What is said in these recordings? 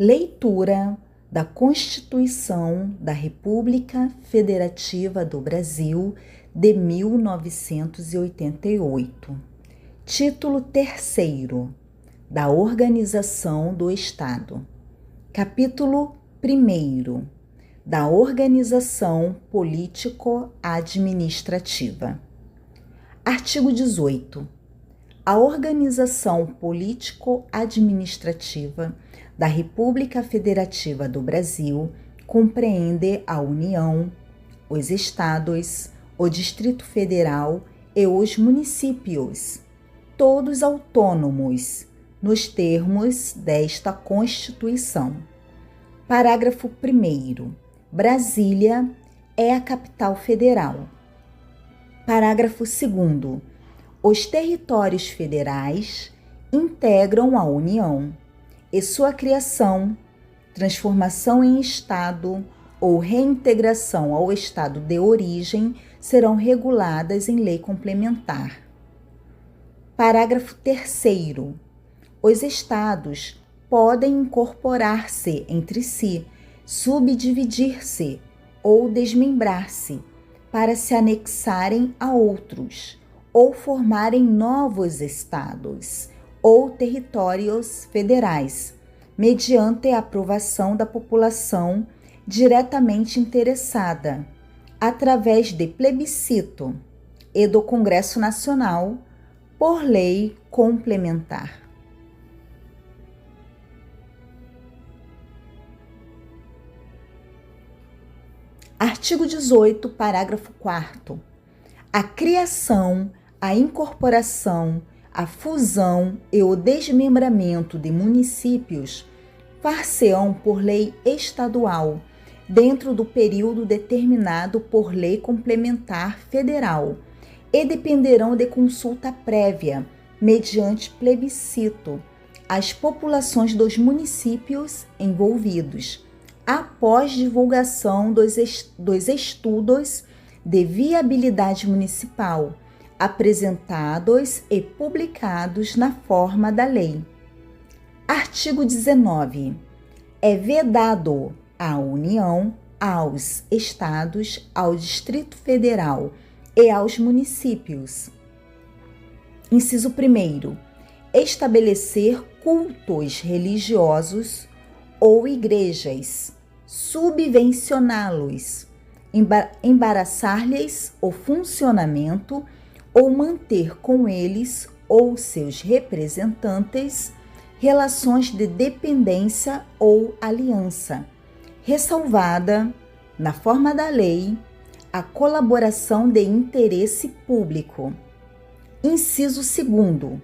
Leitura da Constituição da República Federativa do Brasil de 1988. Título 3º da Organização do Estado. Capítulo 1º da Organização Político-Administrativa. Artigo 18. A organização político-administrativa da República Federativa do Brasil compreende a União, os Estados, o Distrito Federal e os municípios, todos autônomos, nos termos desta Constituição. Parágrafo 1º. Brasília é a capital federal. Parágrafo 2º. Os territórios federais integram a União e sua criação, transformação em Estado ou reintegração ao Estado de origem serão reguladas em lei complementar. Parágrafo 3º. Os Estados podem incorporar-se entre si, subdividir-se ou desmembrar-se para se anexarem a outros ou formarem novos Estados ou territórios federais, mediante a aprovação da população diretamente interessada, através de plebiscito e do Congresso Nacional, por lei complementar. Artigo 18, parágrafo 4º. A criação, a incorporação, a fusão e o desmembramento de municípios far-se-ão por lei estadual, dentro do período determinado por lei complementar federal, e dependerão de consulta prévia, mediante plebiscito, às populações dos municípios envolvidos, após divulgação dos estudos de viabilidade municipal, apresentados e publicados na forma da lei. Artigo 19. É vedado à União, aos Estados, ao Distrito Federal e aos municípios. Inciso 1º. Estabelecer cultos religiosos ou igrejas, subvencioná-los, embaraçar-lhes o funcionamento ou manter com eles ou seus representantes relações de dependência ou aliança, ressalvada, na forma da lei, a colaboração de interesse público. Inciso 2º.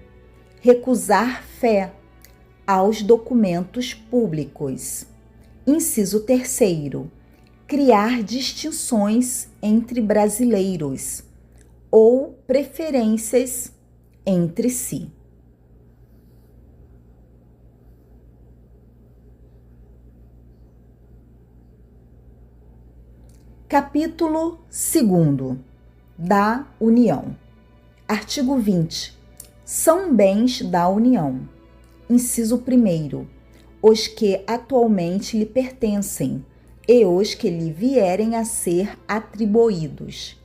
Recusar fé aos documentos públicos. Inciso 3º. Criar distinções entre brasileiros ou preferências entre si. Capítulo 2º da União. Artigo 20. São bens da União. Inciso 1º. Os que atualmente lhe pertencem e os que lhe vierem a ser atribuídos.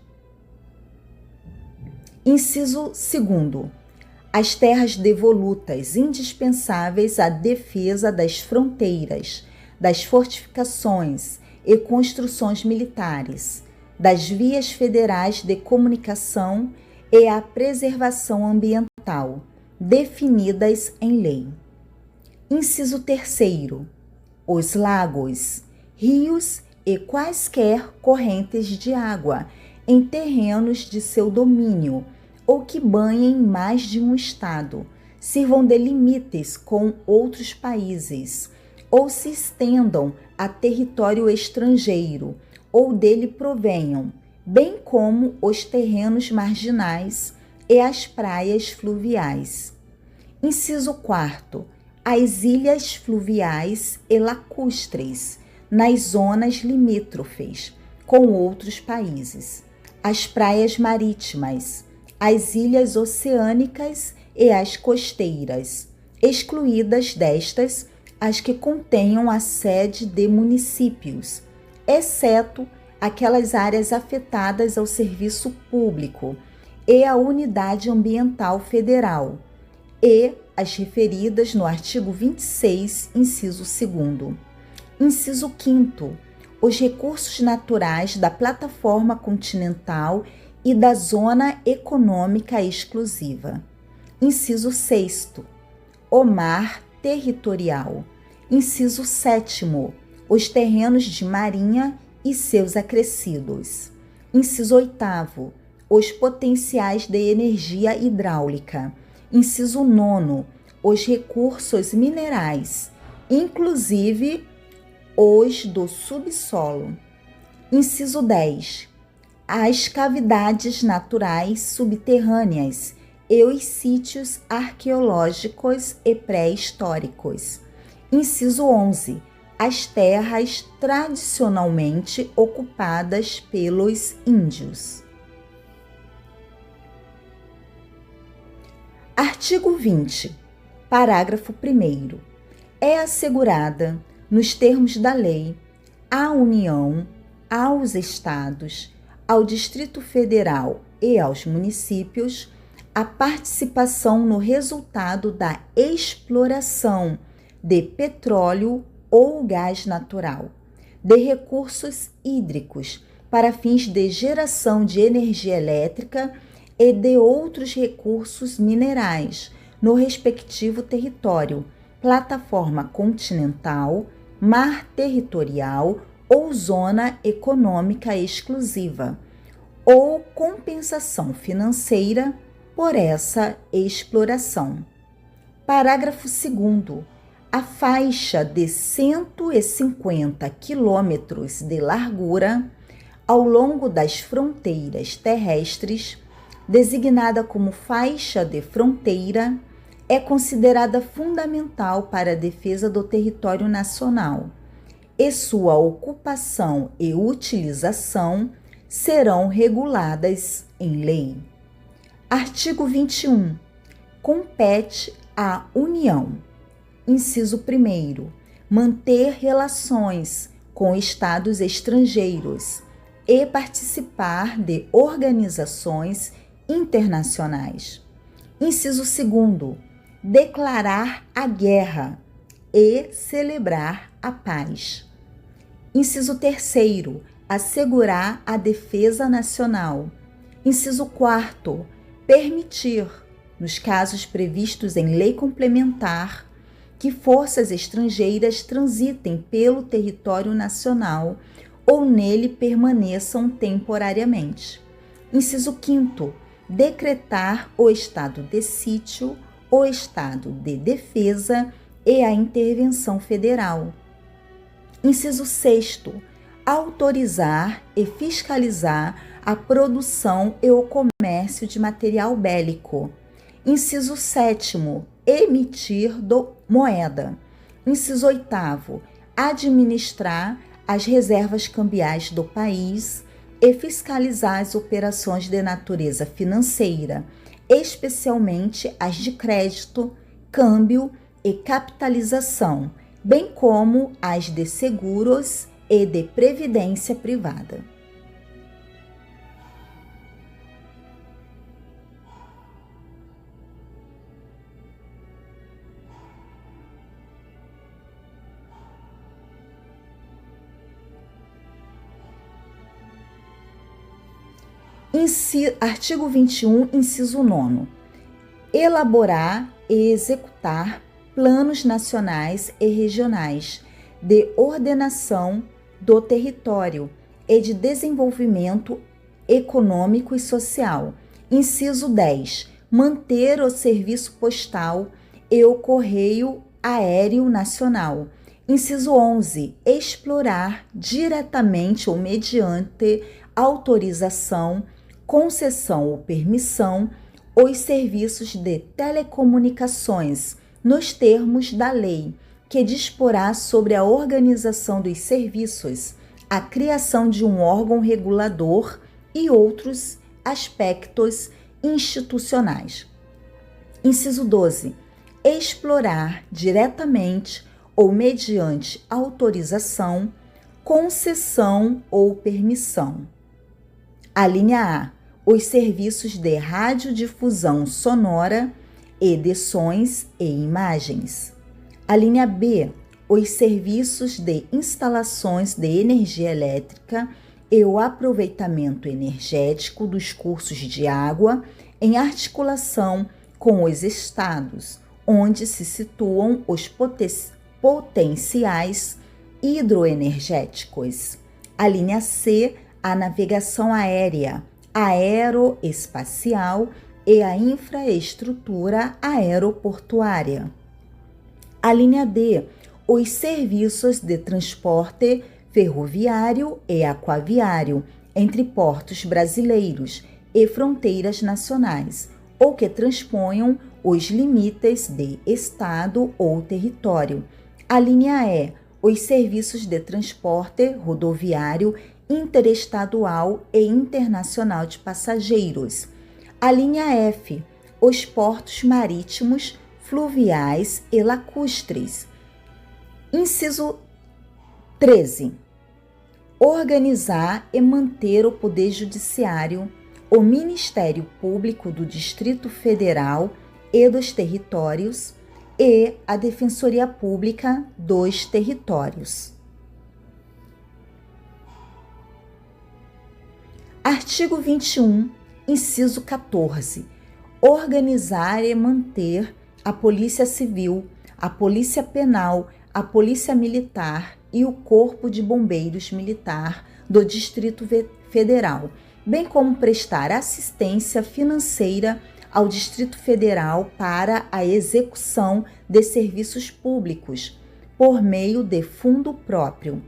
Inciso 2º. As terras devolutas indispensáveis à defesa das fronteiras, das fortificações e construções militares, das vias federais de comunicação e à preservação ambiental, definidas em lei. Inciso 3º. Os lagos, rios e quaisquer correntes de água em terrenos de seu domínio ou que banhem mais de um estado, sirvam de limites com outros países ou se estendam a território estrangeiro ou dele provenham, bem como os terrenos marginais e as praias fluviais. Inciso 4º. As ilhas fluviais e lacustres, nas zonas limítrofes com outros países, as praias marítimas, as ilhas oceânicas e as costeiras, excluídas destas as que contenham a sede de municípios, exceto aquelas áreas afetadas ao serviço público e à unidade ambiental federal, e as referidas no artigo 26, inciso 2º. Inciso 5º. Os recursos naturais da plataforma continental e da zona econômica exclusiva. Inciso 6º. O mar territorial. Inciso 7º. Os terrenos de marinha e seus acrescidos. Inciso 8º. Os potenciais de energia hidráulica. Inciso 9º. Os recursos minerais, inclusive os do subsolo. Inciso 10. As cavidades naturais subterrâneas e os sítios arqueológicos e pré-históricos. Inciso 11. As terras tradicionalmente ocupadas pelos índios. Artigo 20. Parágrafo 1º. É assegurada, nos termos da lei, à União, aos Estados, ao Distrito Federal e aos municípios a participação no resultado da exploração de petróleo ou gás natural, de recursos hídricos para fins de geração de energia elétrica e de outros recursos minerais no respectivo território, plataforma continental, mar territorial ou zona econômica exclusiva, ou compensação financeira por essa exploração. Parágrafo 2º. A faixa de 150 quilômetros de largura ao longo das fronteiras terrestres, designada como faixa de fronteira, é considerada fundamental para a defesa do território nacional, e sua ocupação e utilização serão reguladas em lei. Artigo 21. Compete à União, inciso 1º, manter relações com estados estrangeiros e participar de organizações internacionais. Inciso 2º, declarar a guerra e celebrar a paz. Inciso 3º, assegurar a defesa nacional. Inciso 4º, permitir, nos casos previstos em lei complementar, que forças estrangeiras transitem pelo território nacional ou nele permaneçam temporariamente. Inciso 5º, decretar o estado de sítio, o estado de defesa e a intervenção federal. Inciso 6º, autorizar e fiscalizar a produção e o comércio de material bélico. Inciso 7º, emitir moeda. Inciso 8º, administrar as reservas cambiais do país e fiscalizar as operações de natureza financeira, especialmente as de crédito, câmbio e capitalização, bem como as de seguros e de previdência privada. Artigo 21, inciso 9. Elaborar e executar planos nacionais e regionais de ordenação do território e de desenvolvimento econômico e social. Inciso 10. Manter o serviço postal e o correio aéreo nacional. Inciso 11. Explorar diretamente ou mediante autorização, concessão ou permissão os serviços de telecomunicações nos termos da lei, que disporá sobre a organização dos serviços, a criação de um órgão regulador e outros aspectos institucionais. Inciso 12. Explorar diretamente ou mediante autorização, concessão ou permissão. A linha A, os serviços de radiodifusão sonora e de sons e imagens. A linha B, os serviços de instalações de energia elétrica e o aproveitamento energético dos cursos de água em articulação com os estados, onde se situam os potenciais hidroenergéticos. A linha C, a navegação aérea, aeroespacial e a infraestrutura aeroportuária. A linha D, os serviços de transporte ferroviário e aquaviário entre portos brasileiros e fronteiras nacionais, ou que transponham os limites de estado ou território. A linha E, os serviços de transporte rodoviário interestadual e internacional de passageiros. A linha F, os portos marítimos, fluviais e lacustres. Inciso 13. Organizar e manter o Poder Judiciário, o Ministério Público do Distrito Federal e dos Territórios e a Defensoria Pública dos Territórios. Artigo 21, inciso 14. Organizar e manter a Polícia Civil, a Polícia Penal, a Polícia Militar e o Corpo de Bombeiros Militar do Distrito Federal, bem como prestar assistência financeira ao Distrito Federal para a execução de serviços públicos, por meio de fundo próprio.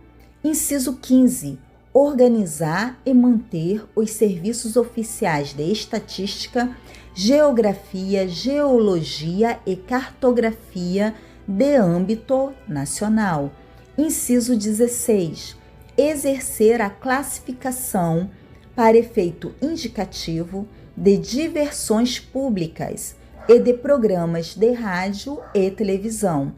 Inciso 15. Organizar e manter os serviços oficiais de estatística, geografia, geologia e cartografia de âmbito nacional. Inciso 16. Exercer a classificação para efeito indicativo de diversões públicas e de programas de rádio e televisão.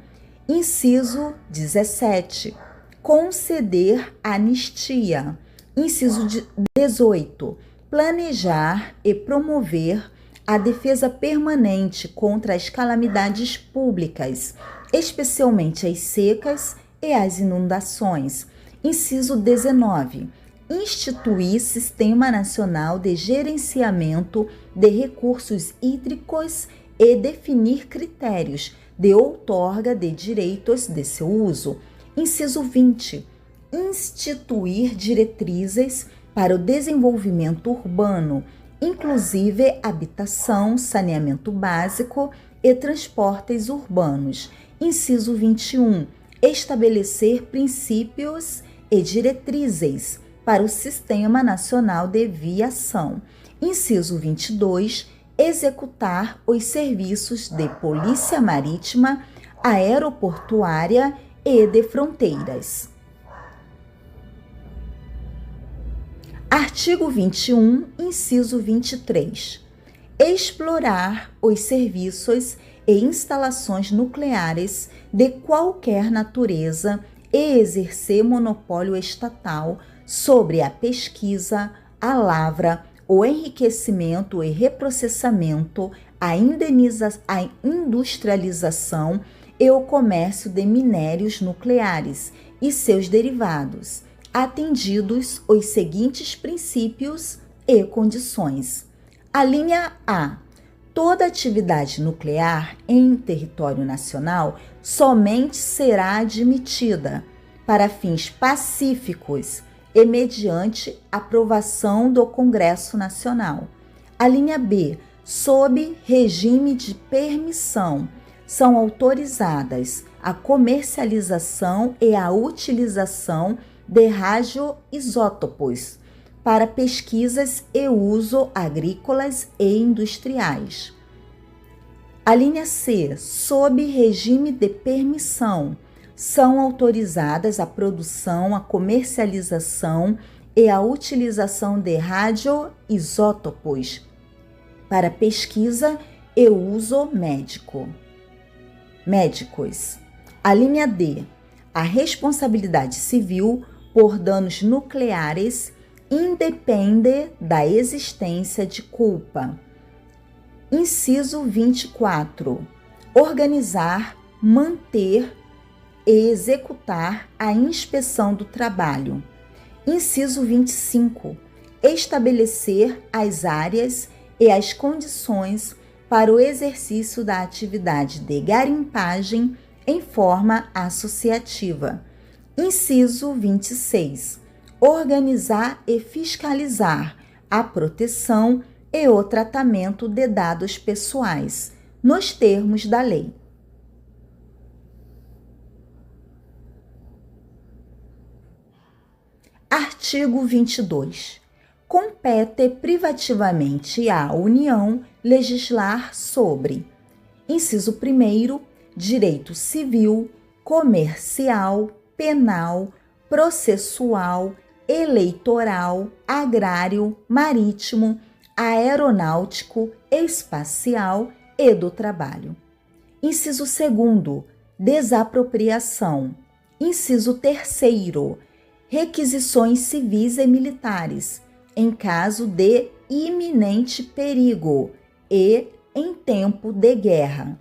Inciso 17. Conceder anistia. Inciso 18. Planejar e promover a defesa permanente contra as calamidades públicas, especialmente as secas e as inundações. Inciso 19. Instituir Sistema Nacional de Gerenciamento de Recursos Hídricos e definir critérios de outorga de direitos de seu uso. Inciso 20. Instituir diretrizes para o desenvolvimento urbano, inclusive habitação, saneamento básico e transportes urbanos. Inciso 21. Estabelecer princípios e diretrizes para o Sistema Nacional de Viação. Inciso 22. Executar os serviços de polícia marítima, aeroportuária e de fronteiras. Artigo 21, inciso 23. Explorar os serviços e instalações nucleares de qualquer natureza e exercer monopólio estatal sobre a pesquisa, a lavra, o enriquecimento e reprocessamento, a industrialização e o comércio de minérios nucleares e seus derivados, atendidos os seguintes princípios e condições. A linha A. Toda atividade nuclear em território nacional somente será admitida para fins pacíficos e mediante aprovação do Congresso Nacional. A linha B. Sob regime de permissão, são autorizadas a comercialização e a utilização de radioisótopos para pesquisas e uso agrícolas e industriais. A linha C, sob regime de permissão, são autorizadas a produção, a comercialização e a utilização de radioisótopos para pesquisa e uso médicos. A linha D. A responsabilidade civil por danos nucleares independe da existência de culpa. Inciso 24. Organizar, manter e executar a inspeção do trabalho. Inciso 25. Estabelecer as áreas e as condições para o exercício da atividade de garimpagem em forma associativa. Inciso 26. Organizar e fiscalizar a proteção e o tratamento de dados pessoais, nos termos da lei. Artigo 22. Compete privativamente à União legislar sobre: inciso 1º, direito civil, comercial, penal, processual, eleitoral, agrário, marítimo, aeronáutico, espacial e do trabalho. Inciso 2º, desapropriação. Inciso 3º, requisições civis e militares, em caso de iminente perigo e em tempo de guerra.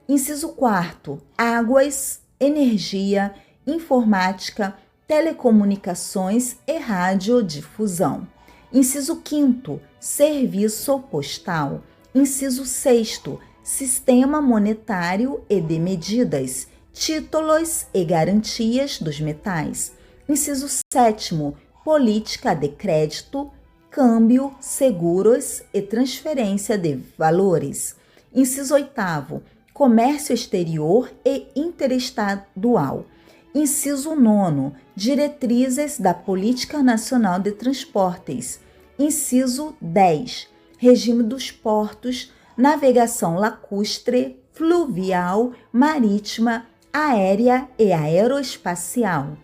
Inciso 4º, águas, energia, informática, telecomunicações e radiodifusão. Inciso 5º, serviço postal. Inciso 6º, sistema monetário e de medidas, títulos e garantias dos metais. Inciso 7º, política de crédito, câmbio, seguros e transferência de valores. Inciso 8º, comércio exterior e interestadual. Inciso 9º, diretrizes da Política Nacional de Transportes. Inciso 10, regime dos portos, navegação lacustre, fluvial, marítima, aérea e aeroespacial.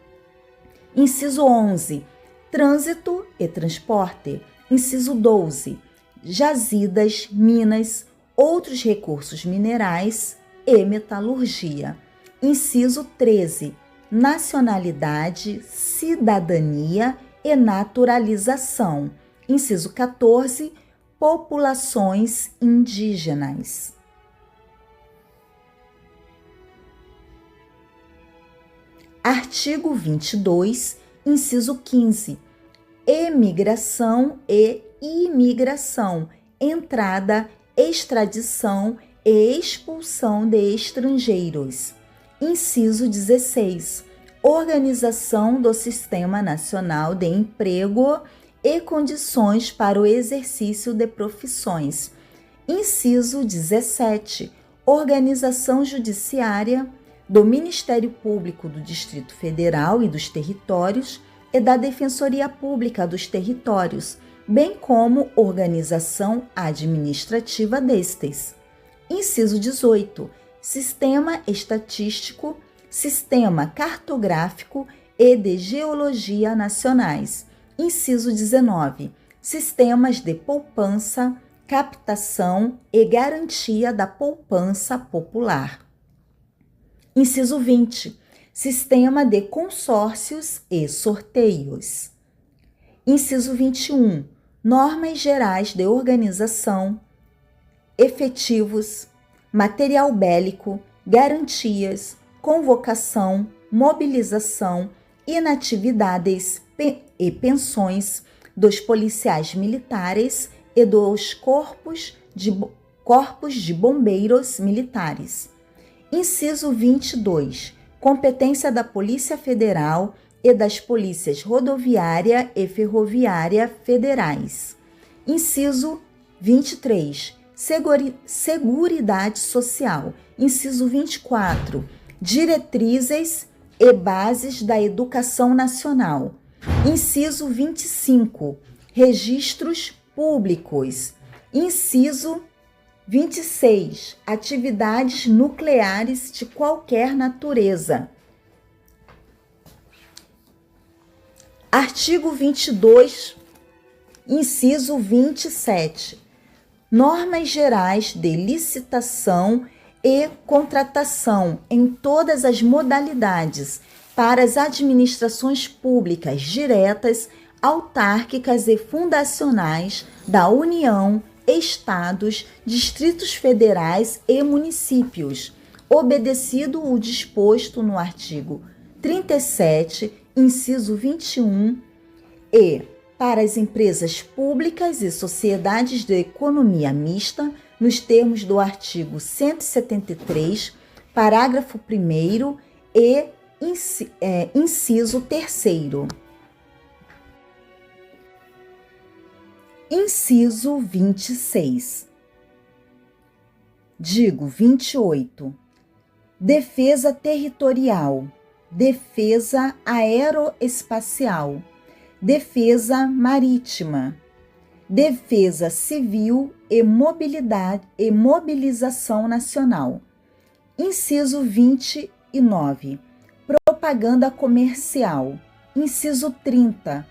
Inciso 11, trânsito e transporte. Inciso 12, jazidas, minas, outros recursos minerais e metalurgia. Inciso 13, nacionalidade, cidadania e naturalização. Inciso 14, populações indígenas. Artigo 22, inciso 15. Emigração e imigração, entrada, extradição e expulsão de estrangeiros. Inciso 16. Organização do Sistema Nacional de Emprego e condições para o exercício de profissões. Inciso 17. Organização judiciária do Ministério Público do Distrito Federal e dos Territórios e da Defensoria Pública dos Territórios, bem como organização administrativa destes. Inciso 18. Sistema estatístico, sistema cartográfico e de geologia nacionais. Inciso 19. Sistemas de poupança, captação e garantia da poupança popular. Inciso 20. Sistema de consórcios e sorteios. Inciso 21. Normas gerais de organização, efetivos, material bélico, garantias, convocação, mobilização, inatividades e pensões dos policiais militares e dos corpos de bombeiros militares. Inciso 22. Competência da Polícia Federal e das Polícias Rodoviária e Ferroviária Federais. Inciso 23. Seguridade Social. Inciso 24. Diretrizes e bases da educação nacional. Inciso 25. Registros públicos. Inciso 26. Atividades nucleares de qualquer natureza. Artigo 22, inciso 27. Normas gerais de licitação e contratação em todas as modalidades para as administrações públicas diretas, autárquicas e fundacionais da União, Estados, Distritos Federais e municípios, obedecido o disposto no artigo 37, inciso 21, e para as empresas públicas e sociedades de economia mista, nos termos do artigo 173, parágrafo 1º e inciso 3º. Inciso 26. Digo 28. Defesa territorial, defesa aeroespacial, defesa marítima, defesa civil e mobilização nacional. Inciso 29. Propaganda comercial. Inciso 30.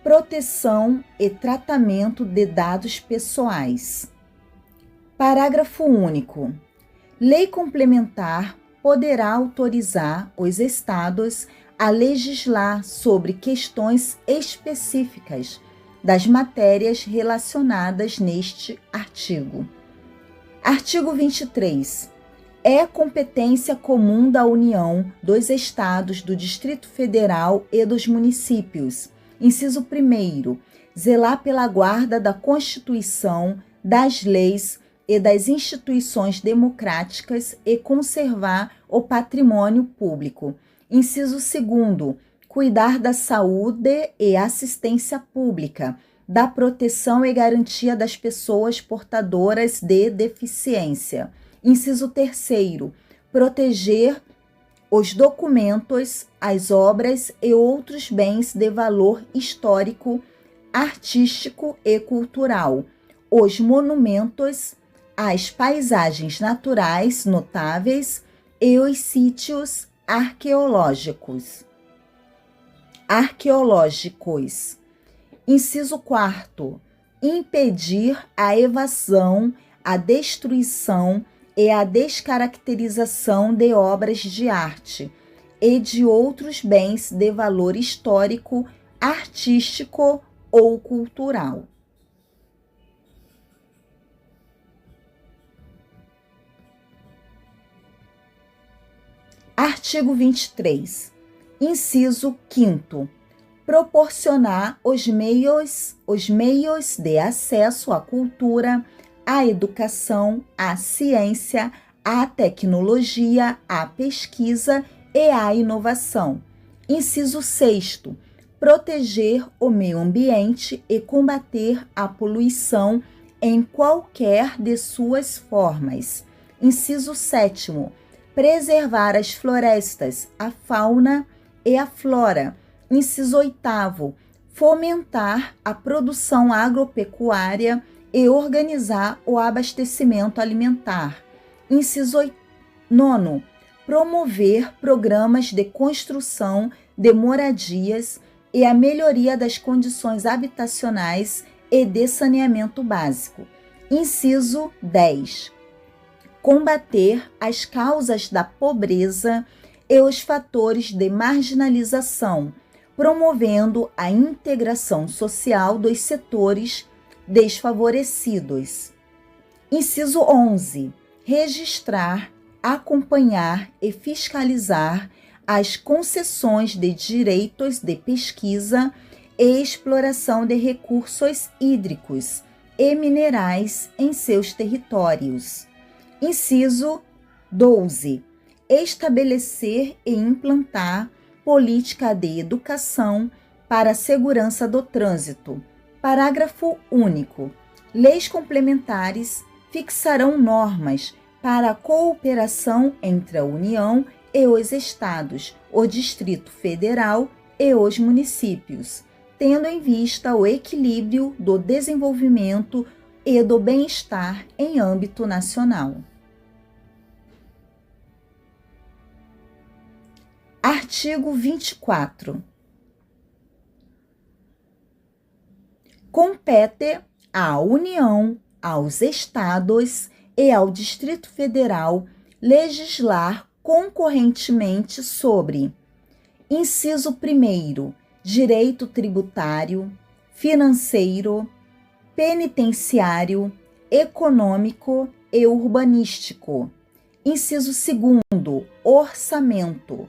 Proteção e tratamento de dados pessoais. Parágrafo único. Lei complementar poderá autorizar os estados a legislar sobre questões específicas das matérias relacionadas neste artigo. Artigo 23. É competência comum da União, dos estados, do Distrito Federal e dos municípios. Inciso 1º. Zelar pela guarda da Constituição, das leis e das instituições democráticas e conservar o patrimônio público. Inciso 2º. Cuidar da saúde e assistência pública, da proteção e garantia das pessoas portadoras de deficiência. Inciso 3º. Proteger os documentos, as obras e outros bens de valor histórico, artístico e cultural, os monumentos, as paisagens naturais notáveis e os sítios arqueológicos. Inciso 4º. Impedir a evasão, a destruição e a descaracterização de obras de arte e de outros bens de valor histórico, artístico ou cultural. Artigo 23. Inciso 5º. Proporcionar os meios de acesso à cultura, à educação, à ciência, à tecnologia, à pesquisa e à inovação. Inciso 6º. Proteger o meio ambiente e combater a poluição em qualquer de suas formas. Inciso 7º. Preservar as florestas, a fauna e a flora. Inciso 8º. Fomentar a produção agropecuária e organizar o abastecimento alimentar. Inciso 9º. Promover programas de construção de moradias e a melhoria das condições habitacionais e de saneamento básico. Inciso 10. Combater as causas da pobreza e os fatores de marginalização, promovendo a integração social dos setores desfavorecidos. Inciso 11. Registrar, acompanhar e fiscalizar as concessões de direitos de pesquisa e exploração de recursos hídricos e minerais em seus territórios. Inciso 12. Estabelecer e implantar política de educação para a segurança do trânsito. Parágrafo único. Leis complementares fixarão normas para a cooperação entre a União e os Estados, o Distrito Federal e os municípios, tendo em vista o equilíbrio do desenvolvimento e do bem-estar em âmbito nacional. Artigo 24. Compete à União, aos Estados e ao Distrito Federal legislar concorrentemente sobre: inciso 1º, direito tributário, financeiro, penitenciário, econômico e urbanístico. Inciso 2º, orçamento.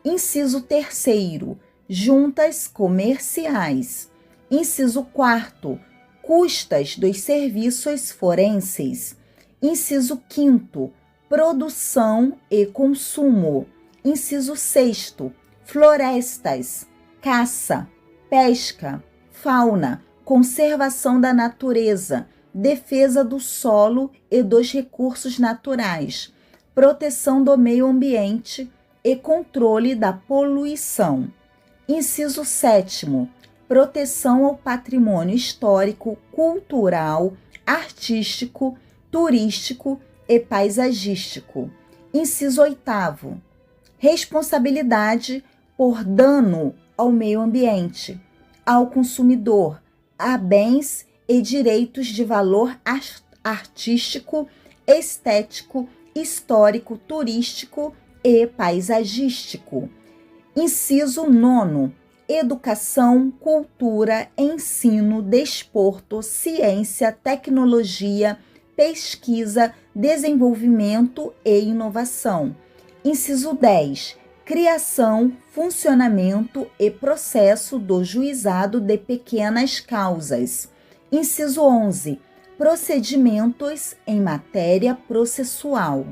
Inciso 3º, juntas comerciais. Inciso 4º, custas dos serviços forenses. Inciso 5º, produção e consumo. Inciso 6º, florestas, caça, pesca, fauna, conservação da natureza, defesa do solo e dos recursos naturais, proteção do meio ambiente e controle da poluição. Inciso 7º, proteção ao patrimônio histórico, cultural, artístico, turístico e paisagístico. Inciso 8º, responsabilidade por dano ao meio ambiente, ao consumidor, a bens e direitos de valor artístico, estético, histórico, turístico e paisagístico. Inciso 9º, educação, cultura, ensino, desporto, ciência, tecnologia, pesquisa, desenvolvimento e inovação. Inciso 10, criação, funcionamento e processo do juizado de pequenas causas. Inciso 11, procedimentos em matéria processual.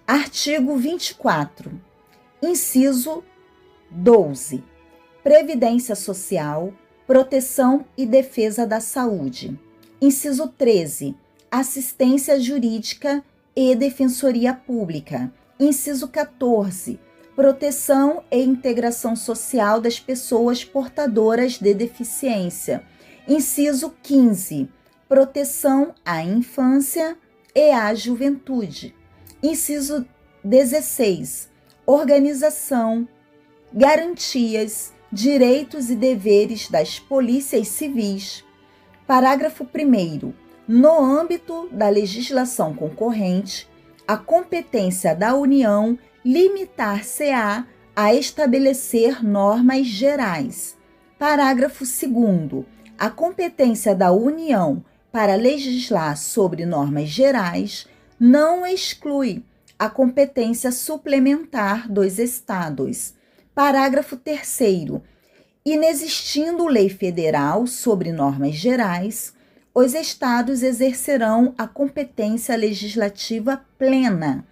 Artigo 24. Inciso 12. Previdência Social, proteção e defesa da saúde. Inciso 13. Assistência jurídica e defensoria pública. Inciso 14. Proteção e integração social das pessoas portadoras de deficiência. Inciso 15. Proteção à infância e à juventude. Inciso 16. Organização, garantias, direitos e deveres das polícias civis. Parágrafo 1º. No âmbito da legislação concorrente, a competência da União limitar-se-á a estabelecer normas gerais. Parágrafo 2º. A competência da União para legislar sobre normas gerais não exclui a competência suplementar dos Estados. Parágrafo 3º. Inexistindo lei federal sobre normas gerais, os Estados exercerão a competência legislativa plena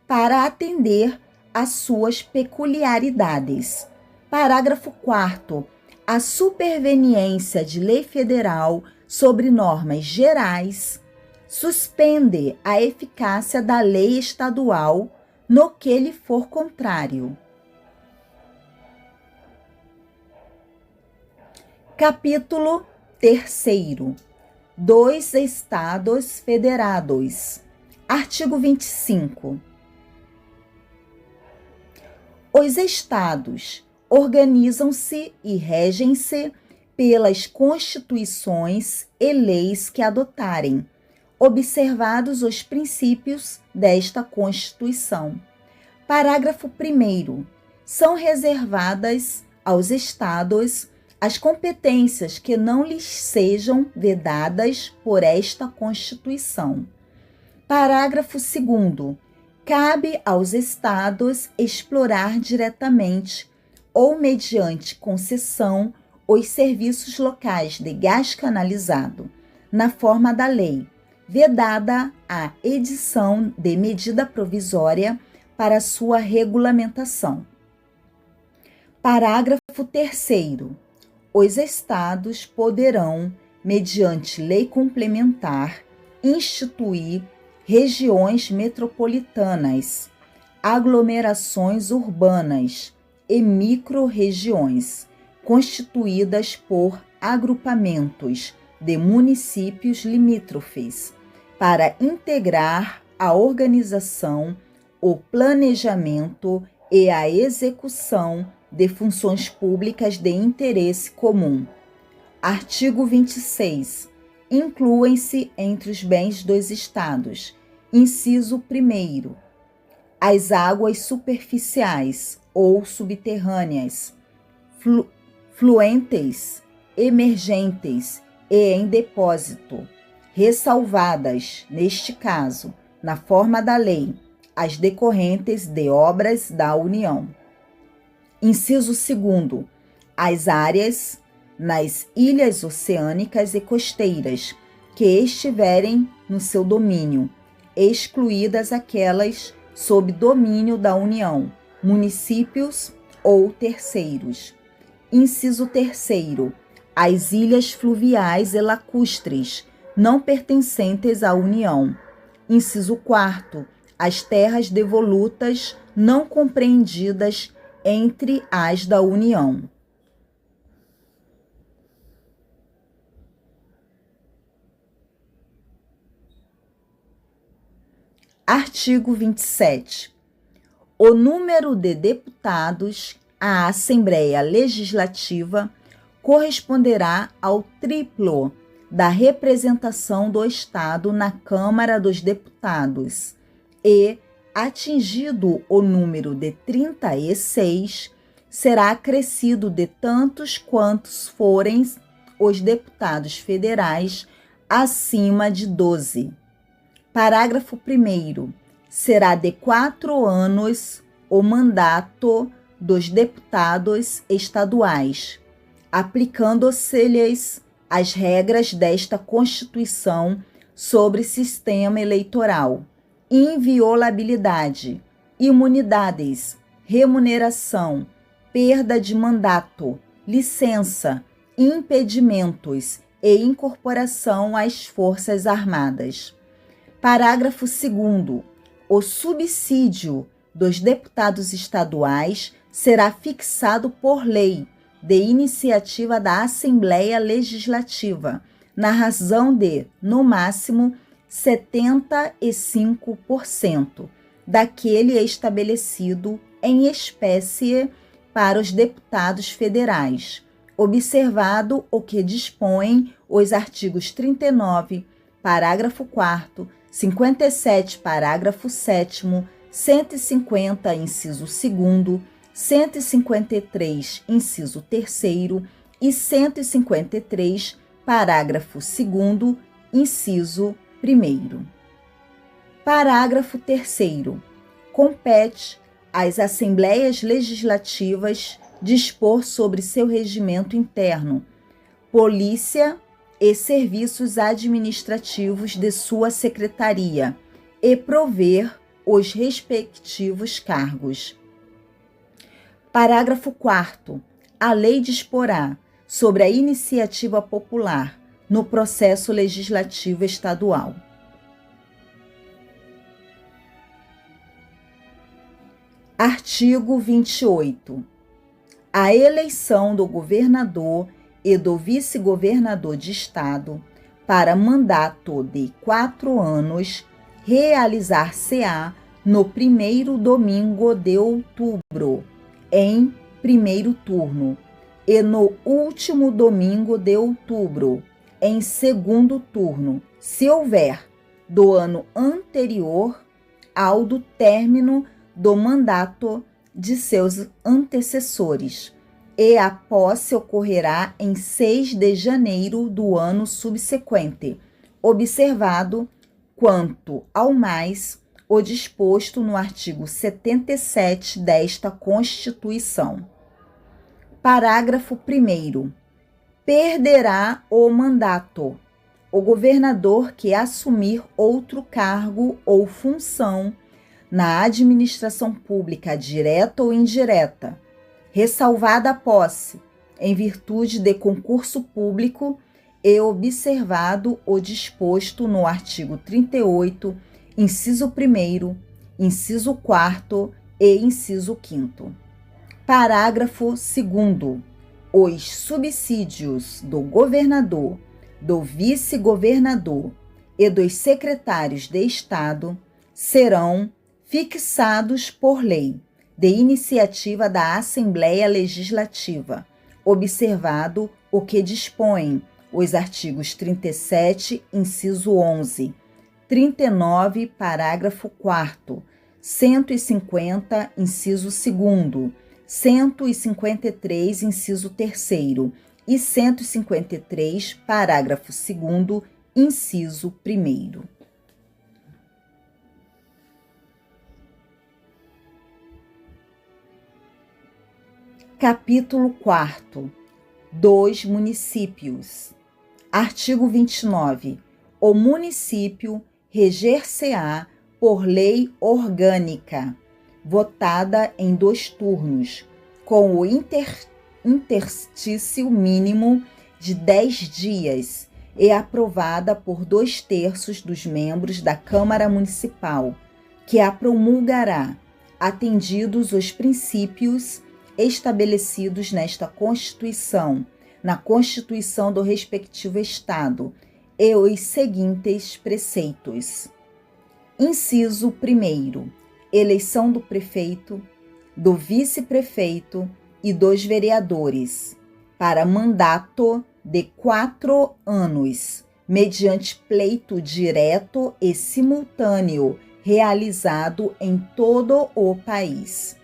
para atender às suas peculiaridades. Parágrafo 4º. A superveniência de lei federal sobre normas gerais suspende a eficácia da lei estadual no que lhe for contrário. Capítulo 3º. Dos Estados Federados. Artigo 25. Os Estados organizam-se e regem-se pelas constituições e leis que adotarem, observados os princípios desta Constituição. Parágrafo 1º. São reservadas aos Estados as competências que não lhes sejam vedadas por esta Constituição. Parágrafo 2º. Cabe aos Estados explorar diretamente ou mediante concessão os serviços locais de gás canalizado, na forma da lei, vedada a edição de medida provisória para sua regulamentação. Parágrafo 3º. Os Estados poderão, mediante lei complementar, instituir regiões metropolitanas, aglomerações urbanas e micro-regiões, constituídas por agrupamentos de municípios limítrofes, para integrar a organização, o planejamento e a execução de funções públicas de interesse comum. Artigo 26. Incluem-se entre os bens dos Estados: inciso 1º, as águas superficiais ou subterrâneas, fluentes, emergentes e em depósito, ressalvadas, neste caso, na forma da lei, as decorrentes de obras da União. Inciso 2º, as áreas nas ilhas oceânicas e costeiras que estiverem no seu domínio, excluídas aquelas sob domínio da União, municípios ou terceiros. Inciso 3º, as ilhas fluviais e lacustres, não pertencentes à União. Inciso 4º, as terras devolutas não compreendidas entre as da União. Artigo 27. O número de deputados à Assembleia Legislativa corresponderá ao triplo da representação do Estado na Câmara dos Deputados e, atingido o número de 36, será acrescido de tantos quantos forem os deputados federais acima de 12. Parágrafo 1º. Será de 4 anos o mandato dos deputados estaduais, aplicando-se-lhes as regras desta Constituição sobre sistema eleitoral, inviolabilidade, imunidades, remuneração, perda de mandato, licença, impedimentos e incorporação às Forças Armadas. Parágrafo 2º. O subsídio dos deputados estaduais será fixado por lei, de iniciativa da Assembleia Legislativa, na razão de, no máximo, 75% daquele estabelecido em espécie para os deputados federais, observado o que dispõem os artigos 39, parágrafo 4º, 57, parágrafo 7º, 150, inciso 2º, 153, inciso 3º e 153, parágrafo 2º, inciso 1º. Parágrafo 3º. Compete às Assembleias Legislativas dispor sobre seu regimento interno, polícia e serviços administrativos de sua secretaria e prover os respectivos cargos. Parágrafo 4º. A lei disporá sobre a iniciativa popular no processo legislativo estadual. Artigo 28. A eleição do governador e do vice-governador de Estado para mandato de 4 anos realizar-se-á no primeiro domingo de outubro, em primeiro turno, e no último domingo de outubro, em segundo turno, se houver, do ano anterior ao do término do mandato de seus antecessores, e a posse ocorrerá em 6 de janeiro do ano subsequente, observado, quanto ao mais, o disposto no artigo 77 desta Constituição. Parágrafo 1º. Perderá o mandato o governador que assumir outro cargo ou função na administração pública direta ou indireta, ressalvada a posse, em virtude de concurso público e observado o disposto no artigo 38, inciso 1º, inciso 4º e inciso 5º. Parágrafo 2º. Os subsídios do governador, do vice-governador e dos secretários de Estado serão fixados por lei, de iniciativa da Assembleia Legislativa, observado o que dispõem os artigos 37, inciso 11, 39, parágrafo 4º, 150, inciso 2º, 153, inciso 3º e 153, parágrafo 2º, inciso 1º. Capítulo 4º. Dos municípios. Artigo 29. O município reger-se-á por lei orgânica, votada em 2 turnos, com o interstício mínimo de 10 dias e aprovada por 2/3 dos membros da Câmara Municipal, que a promulgará, atendidos os princípios estabelecidos nesta Constituição, na Constituição do respectivo Estado, e os seguintes preceitos. Inciso 1º. Eleição do prefeito, do vice-prefeito e dos vereadores, para mandato de 4 anos, mediante pleito direto e simultâneo, realizado em todo o país.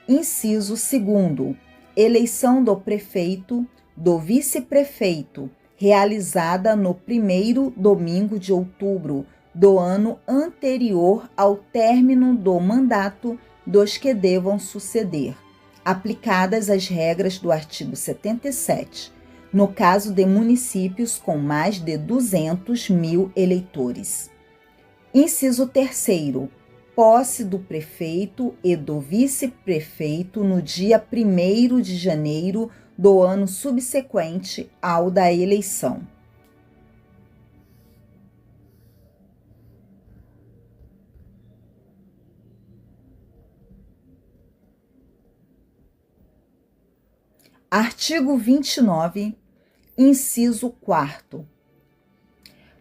Inciso 2º. Eleição do prefeito, do vice-prefeito, realizada no 1º domingo de outubro do ano anterior ao término do mandato dos que devam suceder, aplicadas as regras do artigo 77, no caso de municípios com mais de 200.000 eleitores. Inciso 3º. Posse do prefeito e do vice-prefeito no dia 1º de janeiro do ano subsequente ao da eleição. Artigo 29, inciso 4º.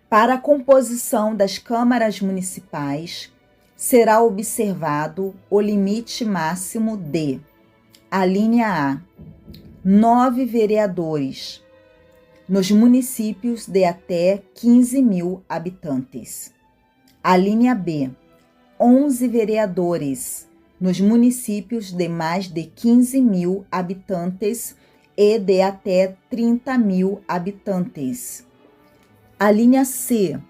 Para a composição das câmaras municipais, será observado o limite máximo de: alínea A, 9 vereadores, nos municípios de até 15.000 habitantes. Alínea B, 11 vereadores, nos municípios de mais de 15.000 habitantes e de até 30.000 habitantes. Alínea C,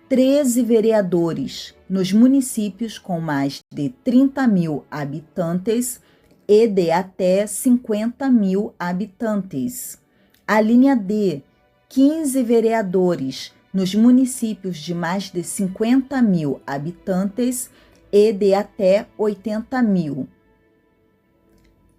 13 vereadores, nos municípios com mais de 30.000 habitantes e de até 50.000 habitantes. Alínea D, 15 vereadores, nos municípios de mais de 50.000 habitantes e de até 80.000.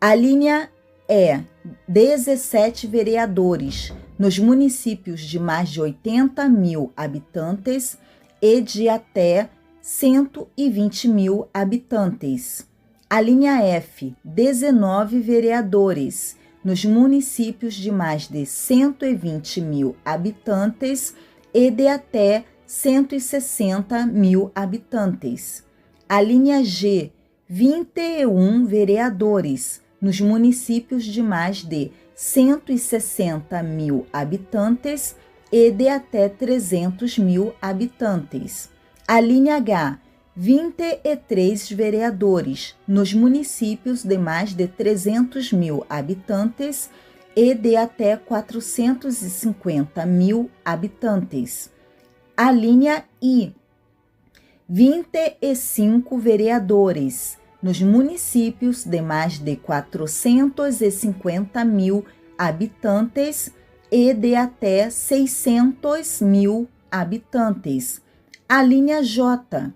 Alínea E, 17 vereadores, nos municípios de mais de 80.000 habitantes e de até 120.000 habitantes. Alínea F, 19 vereadores, nos municípios de mais de 120.000 habitantes e de até 160.000 habitantes. Alínea G, 21 vereadores, nos municípios de mais de 160.000 habitantes e de até 300.000 habitantes. Alínea H, 23 vereadores, nos municípios de mais de 300.000 habitantes e de até 450.000 habitantes. Alínea I, 25 vereadores, nos municípios de mais de 450.000 habitantes e de até 600.000 habitantes. Alínea J,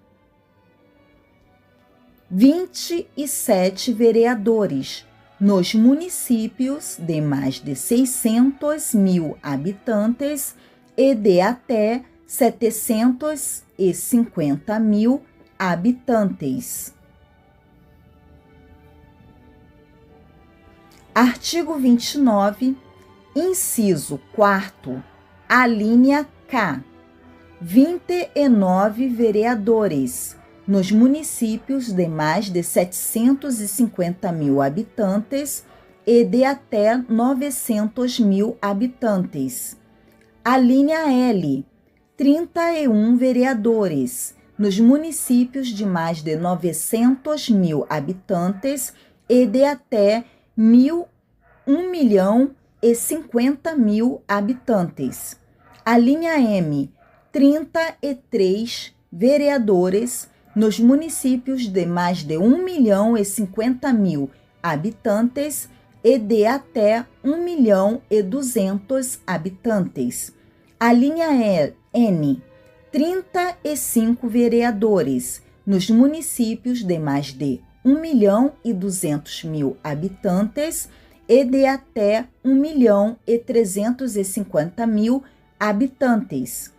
27 vereadores, nos municípios de mais de 600.000 habitantes e de até 750.000 habitantes. Artigo 29, inciso 4º, alínea K, 29 vereadores, nos municípios de mais de 750 mil habitantes e de até 900 mil habitantes. A linha L, 31 vereadores, nos municípios de mais de 900 mil habitantes e de até 1.050.000 habitantes. A linha M, 33 vereadores, nos municípios de mais de 1.050.000 habitantes e de até 1.200.000 habitantes. A linha N, 35 vereadores, nos municípios de mais de 1.200.000 habitantes e de até 1.350.000 habitantes.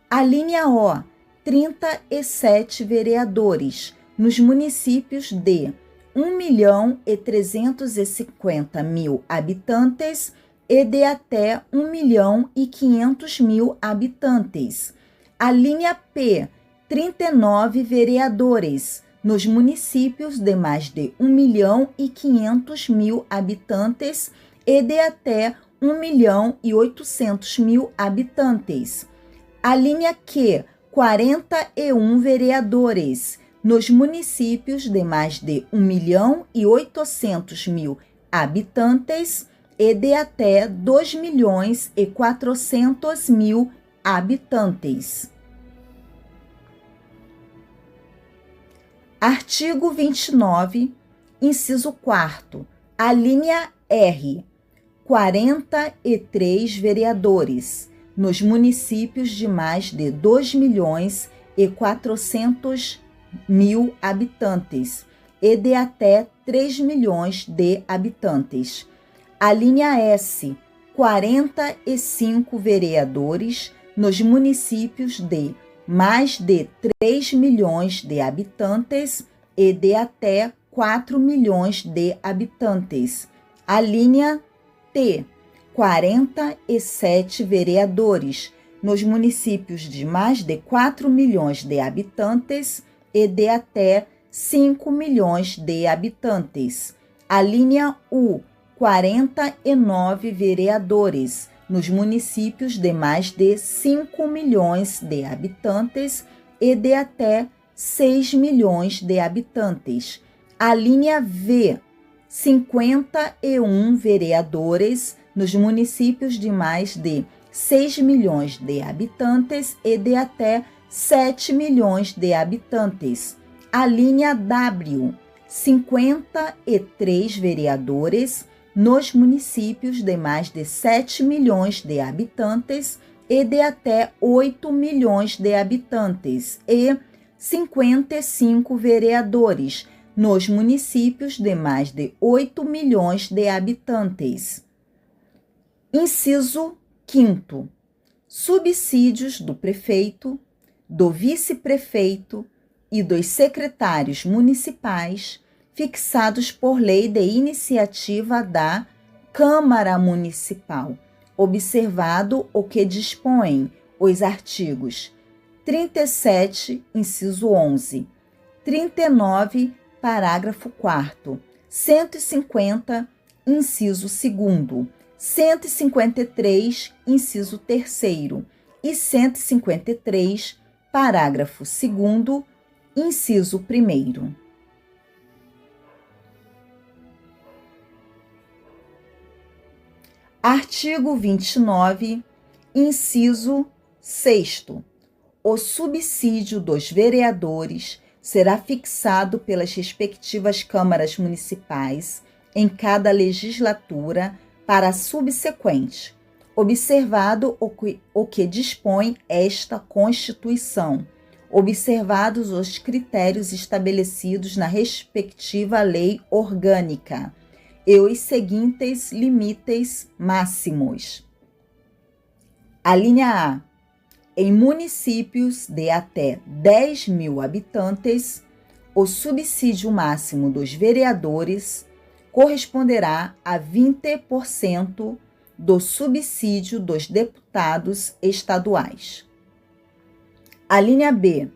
A linha O, 37 vereadores, nos municípios de 1.350.000 habitantes e de até 1.500.000 habitantes. A linha P, 39 vereadores, nos municípios de mais de 1.500.000 habitantes e de até 1.800.000 habitantes. A linha Q, 41 vereadores, nos municípios de mais de 1.800.000 habitantes e de até 2.400.000 habitantes. Artigo 29, inciso 4º, a linha R, 43 vereadores, nos municípios de mais de 2.400.000 habitantes e de até 3 milhões de habitantes. A linha S, 45 vereadores, nos municípios de mais de 3 milhões de habitantes e de até 4 milhões de habitantes. A linha T, 47 vereadores, nos municípios de mais de 4 milhões de habitantes e de até 5 milhões de habitantes. A linha U, 49 vereadores, nos municípios de mais de 5 milhões de habitantes e de até 6 milhões de habitantes. A linha V, 51 vereadores, nos municípios de mais de 6 milhões de habitantes e de até 7 milhões de habitantes. A linha W, 53 vereadores, nos municípios de mais de 7 milhões de habitantes e de até 8 milhões de habitantes, e 55 vereadores, nos municípios de mais de 8 milhões de habitantes. Inciso 5º. Subsídios do prefeito, do vice-prefeito e dos secretários municipais, fixados por lei de iniciativa da Câmara Municipal, observado o que dispõem os artigos 37, inciso 11, 39, parágrafo 4º, 150, inciso 2º, 153, inciso 3º e 153, parágrafo 2º, inciso 1º. Artigo 29, inciso 6º. O subsídio dos vereadores será fixado pelas respectivas câmaras municipais em cada legislatura para a subsequente, observado o que dispõe esta Constituição, observados os critérios estabelecidos na respectiva lei orgânica e os seguintes limites máximos. A linha A. Em municípios de até 10 mil habitantes, o subsídio máximo dos vereadores corresponderá a 20% do subsídio dos deputados estaduais. A linha B.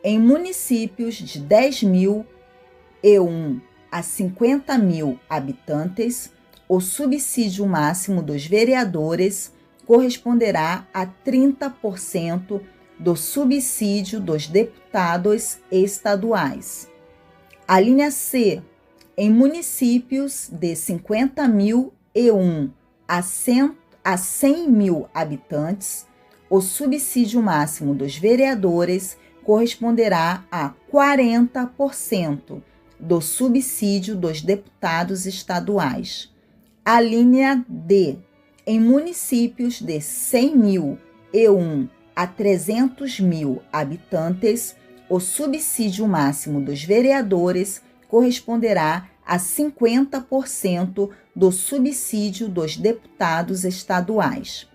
Em municípios de 10.001 a 50.000 habitantes, o subsídio máximo dos vereadores corresponderá a 30% do subsídio dos deputados estaduais. A linha C. Em municípios de 50.001 a 100.000 habitantes, o subsídio máximo dos vereadores corresponderá a 40% do subsídio dos deputados estaduais. A linha D. Em municípios de 100.001 a 300.000 habitantes, o subsídio máximo dos vereadores corresponderá a 50% do subsídio dos deputados estaduais.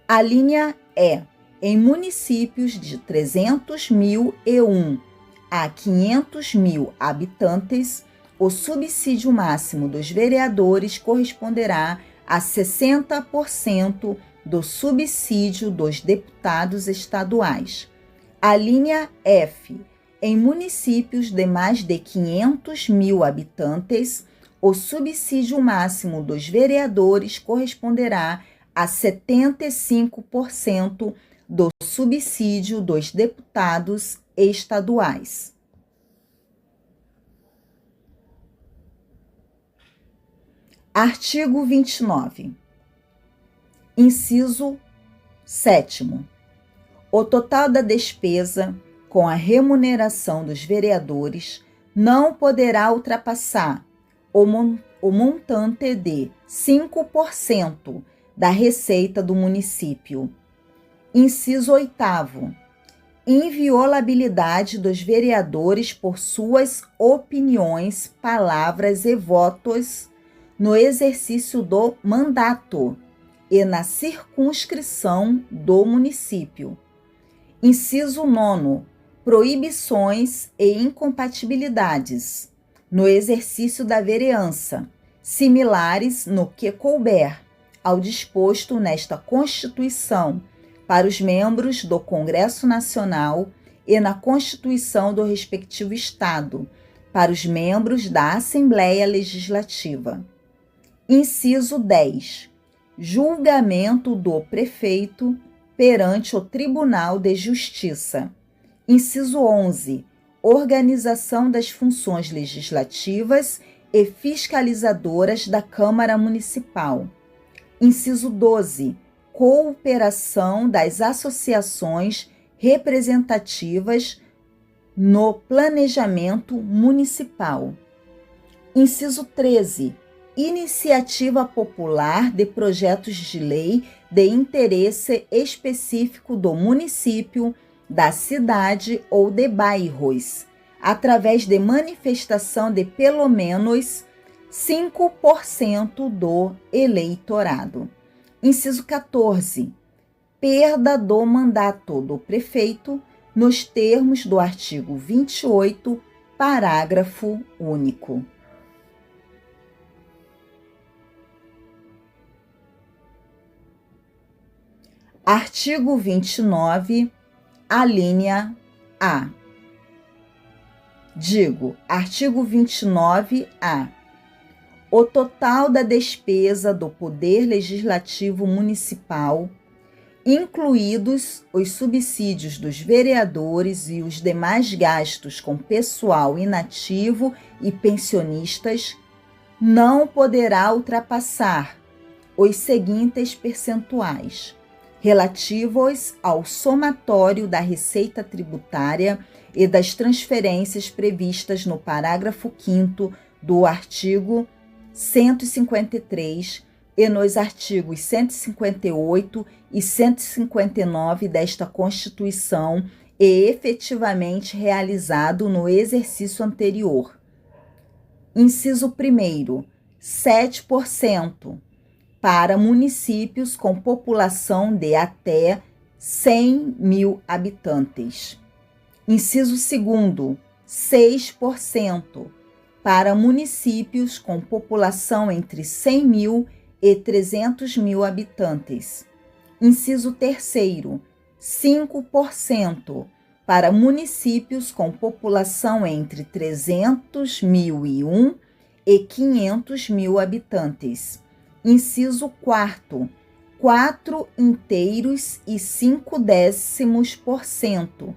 A linha E. Em municípios de 300.001 a 500.000 habitantes, o subsídio máximo dos vereadores corresponderá a 60% do subsídio dos deputados estaduais. A linha F. Em municípios de mais de 500.000 habitantes, o subsídio máximo dos vereadores corresponderá a 75% do subsídio dos deputados estaduais. Artigo 29. Inciso 7º. O total da despesa com a remuneração dos vereadores não poderá ultrapassar o montante de 5% da receita do município. Inciso 8º. Inviolabilidade dos vereadores por suas opiniões, palavras e votos no exercício do mandato e na circunscrição do município. Inciso 9º. Proibições e incompatibilidades no exercício da vereança, similares no que couber ao disposto nesta Constituição para os membros do Congresso Nacional e na Constituição do respectivo Estado para os membros da Assembleia Legislativa. Inciso 10. Julgamento do prefeito perante o Tribunal de Justiça. Inciso 11. Organização das funções legislativas e fiscalizadoras da Câmara Municipal. Inciso 12. Cooperação das associações representativas no planejamento municipal. Inciso 13. Iniciativa popular de projetos de lei de interesse específico do município, da cidade ou de bairros, através de manifestação de pelo menos 5% do eleitorado. Inciso 14. Perda do mandato do prefeito nos termos do artigo 28, parágrafo único. Artigo 29, alínea A. Artigo 29-A. O total da despesa do Poder Legislativo Municipal, incluídos os subsídios dos vereadores e os demais gastos com pessoal inativo e pensionistas, não poderá ultrapassar os seguintes percentuais: relativos ao somatório da receita tributária e das transferências previstas no parágrafo 5º do artigo 153 e nos artigos 158 e 159 desta Constituição e efetivamente realizado no exercício anterior. Inciso 1º, 7%. Para municípios com população de até 100.000 habitantes. Inciso 2º, 6%, para municípios com população entre 100.000 e 300.000 habitantes. Inciso 3º, 5%, para municípios com população entre 300.001 e 500.000 habitantes. Inciso 4º, 4,5%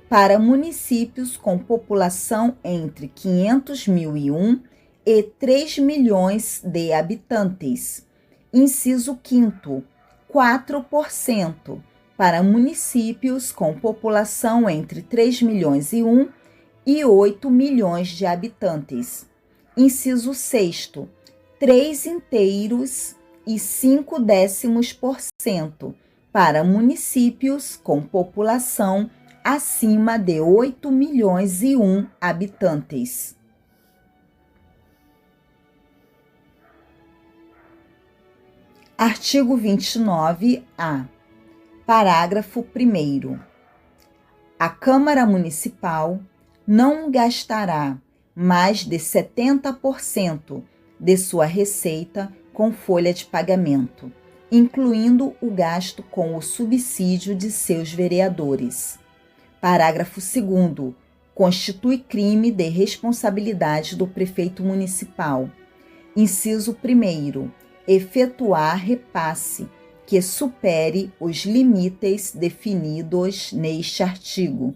para municípios com população entre 500.001 e 3 milhões de habitantes. Inciso 5º, 4% para municípios com população entre 3.001.001 e 8 milhões de habitantes. Inciso 6º, 3,5% para municípios com população acima de 8.001.001 habitantes. Artigo 29-A. Parágrafo 1º. A Câmara Municipal não gastará mais de 70% de sua receita com folha de pagamento, incluindo o gasto com o subsídio de seus vereadores. Parágrafo 2º. Constitui crime de responsabilidade do prefeito municipal. Inciso 1º. Efetuar repasse que supere os limites definidos neste artigo.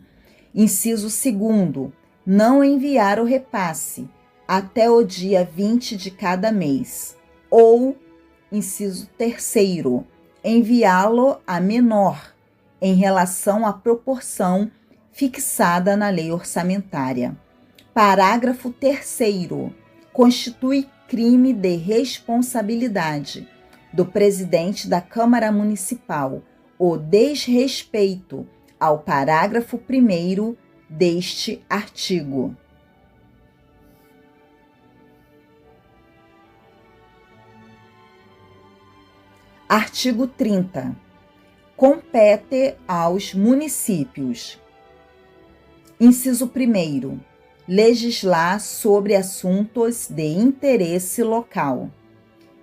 Inciso 2º. Não enviar o repasse até o dia 20 de cada mês. Ou, inciso 3º, enviá-lo a menor em relação à proporção fixada na lei orçamentária. Parágrafo 3º. Constitui crime de responsabilidade do presidente da Câmara Municipal o desrespeito ao parágrafo 1º deste artigo. Artigo 30. Compete aos municípios. Inciso 1º. Legislar sobre assuntos de interesse local.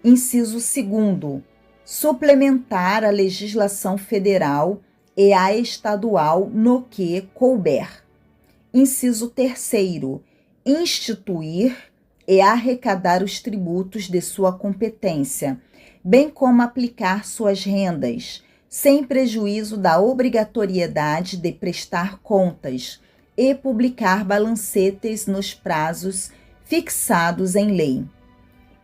Inciso 2º. Suplementar a legislação federal e a estadual no que couber. Inciso 3º. Instituir e arrecadar os tributos de sua competência, bem como aplicar suas rendas, sem prejuízo da obrigatoriedade de prestar contas e publicar balancetes nos prazos fixados em lei.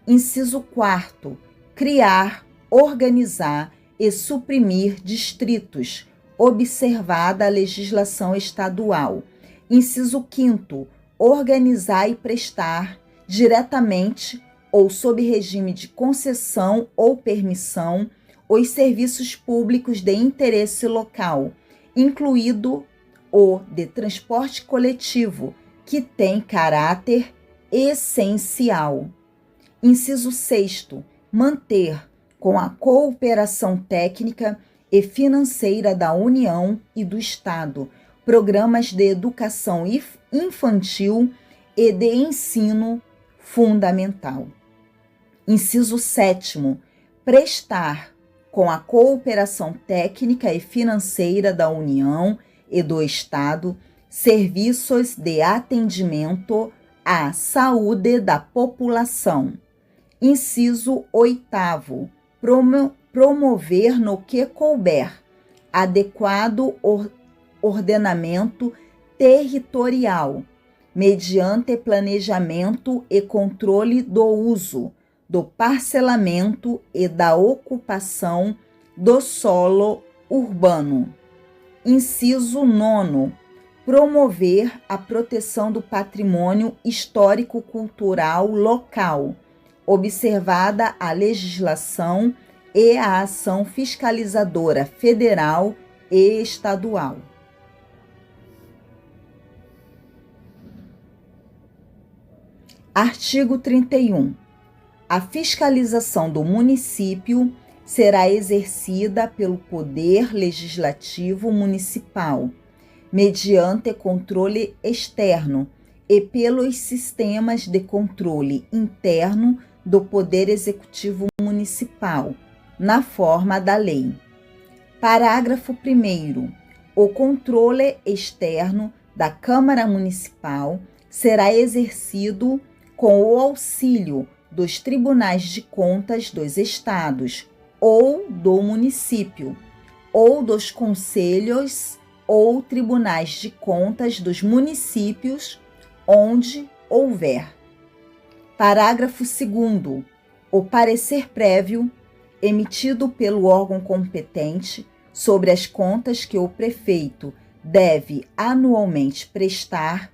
Inciso 4º. Criar, organizar e suprimir distritos, observada a legislação estadual. Inciso 5º. Organizar e prestar diretamente ou sob regime de concessão ou permissão os serviços públicos de interesse local, incluído o de transporte coletivo, que tem caráter essencial. Inciso 6º. Manter, com a cooperação técnica e financeira da União e do Estado, programas de educação infantil e de ensino fundamental. Inciso 7º. Prestar, com a cooperação técnica e financeira da União e do Estado, serviços de atendimento à saúde da população. Inciso 8º. Promover no que couber adequado ordenamento territorial, mediante planejamento e controle do uso, do parcelamento e da ocupação do solo urbano. Inciso 9º. Promover a proteção do patrimônio histórico-cultural local, observada a legislação e a ação fiscalizadora federal e estadual. Artigo 31. A fiscalização do município será exercida pelo Poder Legislativo Municipal, mediante controle externo e pelos sistemas de controle interno do Poder Executivo Municipal, na forma da lei. Parágrafo 1º. O controle externo da Câmara Municipal será exercido com o auxílio dos tribunais de contas dos estados ou do município, ou dos conselhos ou tribunais de contas dos municípios, onde houver. Parágrafo 2º. O parecer prévio, emitido pelo órgão competente sobre as contas que o prefeito deve anualmente prestar,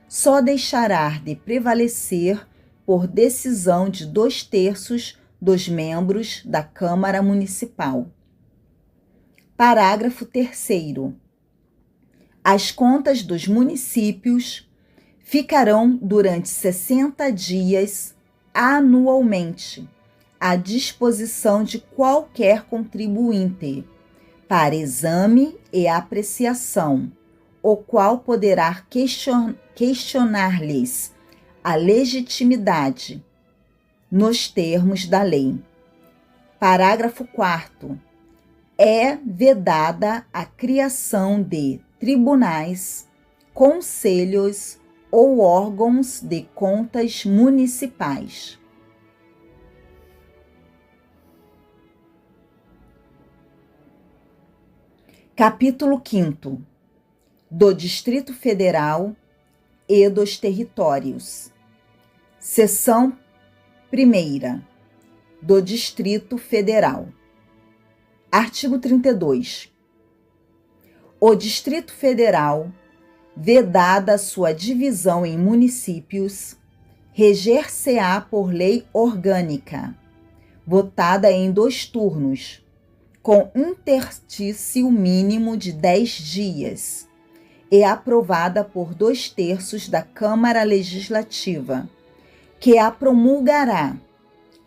só deixará de prevalecer por decisão de 2/3 dos membros da Câmara Municipal. Parágrafo 3º. As contas dos municípios ficarão durante 60 dias anualmente à disposição de qualquer contribuinte para exame e apreciação, o qual poderá questionar-lhes a legitimidade nos termos da lei. Parágrafo 4º. É vedada a criação de tribunais, conselhos ou órgãos de contas municipais. Capítulo 5º. Do Distrito Federal e dos Territórios. Seção 1ª. Do Distrito Federal. Artigo 32. O Distrito Federal, vedada sua divisão em municípios, reger-se-á por lei orgânica, votada em 2 turnos, com interstício mínimo de 10 dias, e aprovada por 2/3 da Câmara Legislativa, que a promulgará,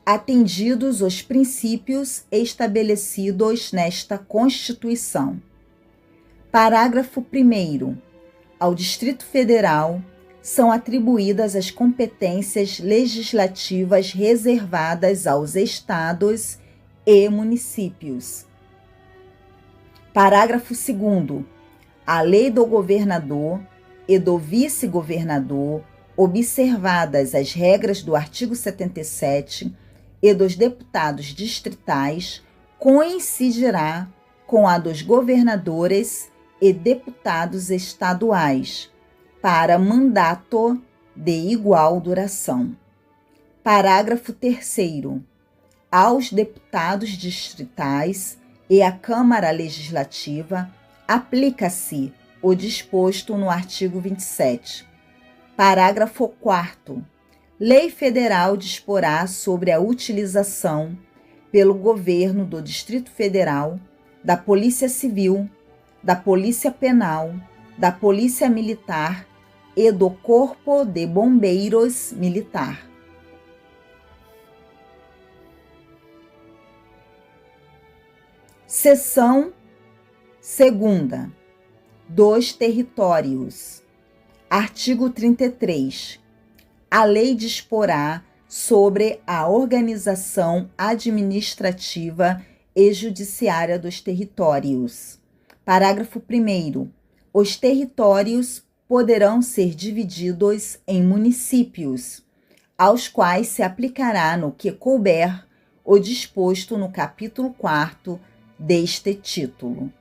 atendidos os princípios estabelecidos nesta Constituição. Parágrafo 1º. Ao Distrito Federal são atribuídas as competências legislativas reservadas aos estados e municípios. Parágrafo 2º. A lei do governador e do vice-governador, observadas as regras do artigo 77 e dos deputados distritais, coincidirá com a dos governadores e deputados estaduais, para mandato de igual duração. Parágrafo 3º. Aos deputados distritais e à Câmara Legislativa aplica-se o disposto no artigo 27. Parágrafo 4º. Lei Federal disporá sobre a utilização, pelo Governo do Distrito Federal, da Polícia Civil, da Polícia Penal, da Polícia Militar e do Corpo de Bombeiros Militar. Seção 2ª. Dos Territórios. Artigo 33. A lei disporá sobre a organização administrativa e judiciária dos territórios. Parágrafo 1º. Os territórios poderão ser divididos em municípios, aos quais se aplicará no que couber o disposto no capítulo 4º deste título.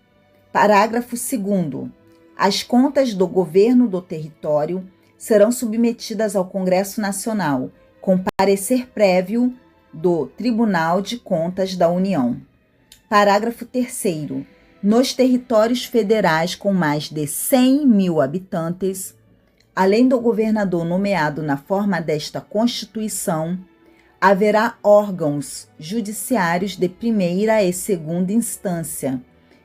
Parágrafo 2º. As contas do governo do território serão submetidas ao Congresso Nacional, com parecer prévio do Tribunal de Contas da União. Parágrafo 3º. Nos territórios federais com mais de 100 mil habitantes, além do governador nomeado na forma desta Constituição, haverá órgãos judiciários de primeira e segunda instância,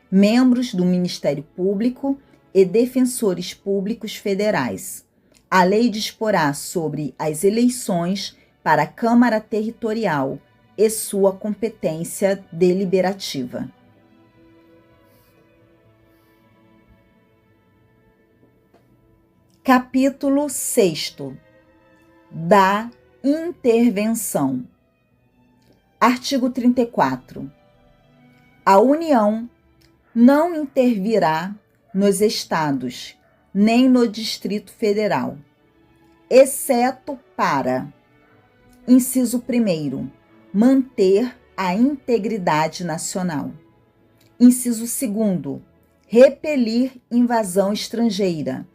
membros do Ministério Público e defensores públicos federais. A lei disporá sobre as eleições para a Câmara Territorial e sua competência deliberativa. Capítulo 6º. Da intervenção. Artigo 34. A União não intervirá nos estados, nem no Distrito Federal, exceto para: inciso 1º, manter a integridade nacional. Inciso 2º, repelir invasão estrangeira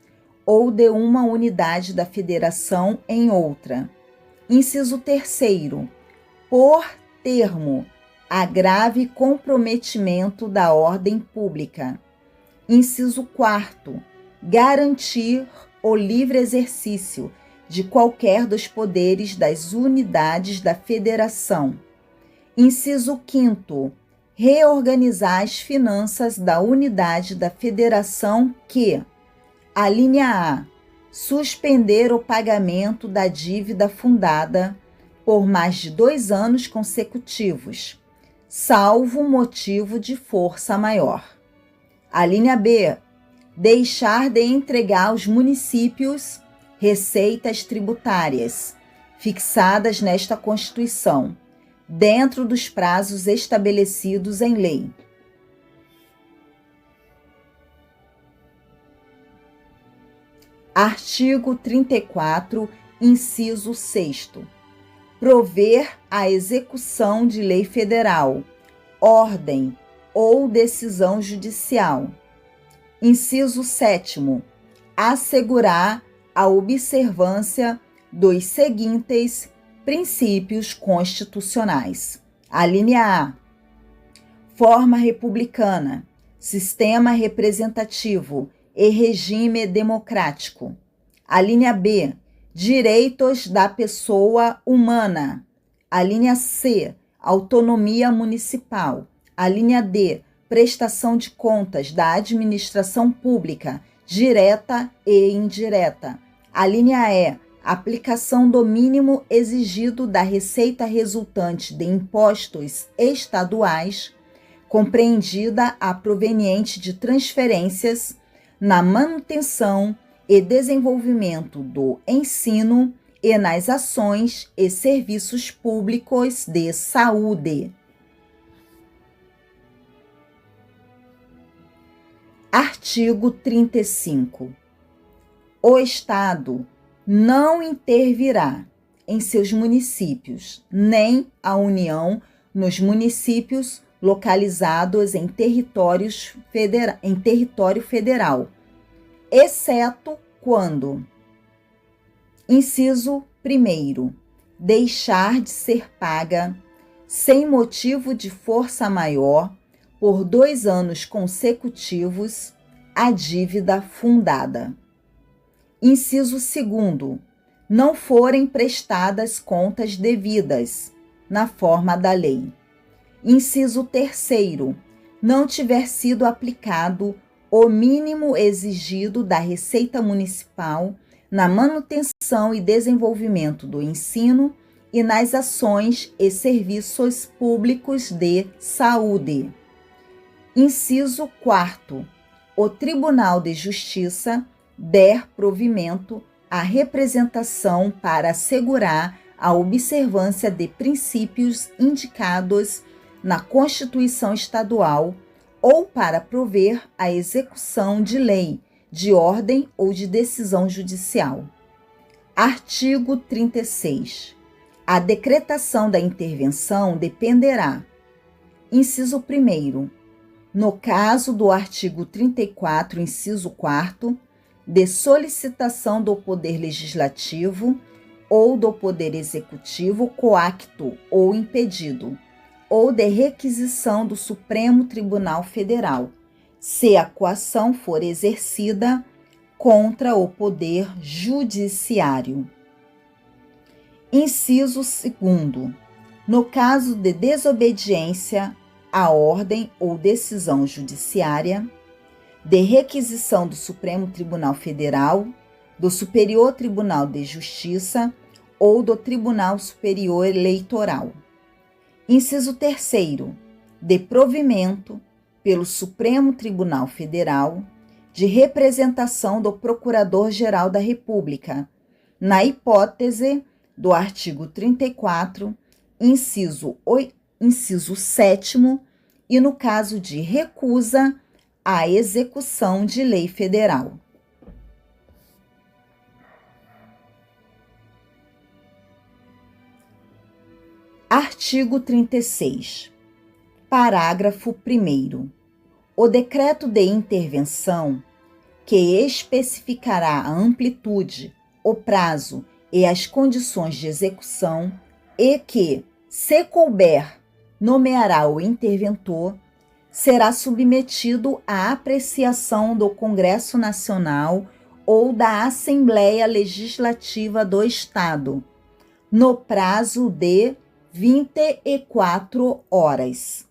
ou de uma unidade da federação em outra. Inciso 3º, pôr termo a grave comprometimento da ordem pública. Inciso 4º, garantir o livre exercício de qualquer dos poderes das unidades da federação. Inciso 5º, reorganizar as finanças da unidade da federação que: alínea A, suspender o pagamento da dívida fundada por mais de 2 anos consecutivos, salvo motivo de força maior. Alínea B, deixar de entregar aos municípios receitas tributárias fixadas nesta Constituição, dentro dos prazos estabelecidos em lei. Artigo 34, inciso 6º. Prover a execução de lei federal, ordem ou decisão judicial. Inciso 7º. Assegurar a observância dos seguintes princípios constitucionais. Alínea A, forma republicana, sistema representativo e regime democrático. Alínea B, direitos da pessoa humana. Alínea C, autonomia municipal. Alínea D, prestação de contas da administração pública, direta e indireta. Alínea E, aplicação do mínimo exigido da receita resultante de impostos estaduais, compreendida a proveniente de transferências, na manutenção e desenvolvimento do ensino e nas ações e serviços públicos de saúde. Artigo 35. O Estado não intervirá em seus municípios, nem a União nos municípios localizados em território federal, exceto quando: inciso 1º, deixar de ser paga, sem motivo de força maior, por 2 anos consecutivos, a dívida fundada. Inciso 2º, não forem prestadas contas devidas, na forma da lei. Inciso 3º, não tiver sido aplicado o mínimo exigido da Receita Municipal na manutenção e desenvolvimento do ensino e nas ações e serviços públicos de saúde. Inciso 4º, o Tribunal de Justiça der provimento à representação para assegurar a observância de princípios indicados na Constituição Estadual ou para prover a execução de lei, de ordem ou de decisão judicial. Artigo 36. A decretação da intervenção dependerá: inciso 1º, no caso do artigo 34, inciso 4º, de solicitação do Poder Legislativo ou do Poder Executivo coacto ou impedido, ou de requisição do Supremo Tribunal Federal, se a coação for exercida contra o Poder Judiciário. Inciso 2º. No caso de desobediência à ordem ou decisão judiciária, de requisição do Supremo Tribunal Federal, do Superior Tribunal de Justiça ou do Tribunal Superior Eleitoral. Inciso 3º. De provimento pelo Supremo Tribunal Federal de representação do Procurador-Geral da República, na hipótese do artigo 34, inciso 7º, e no caso de recusa a execução de lei federal. Artigo 36. Parágrafo 1º. O decreto de intervenção, que especificará a amplitude, o prazo e as condições de execução e que, se couber, nomeará o interventor, será submetido à apreciação do Congresso Nacional ou da Assembleia Legislativa do Estado, no prazo de 24 horas.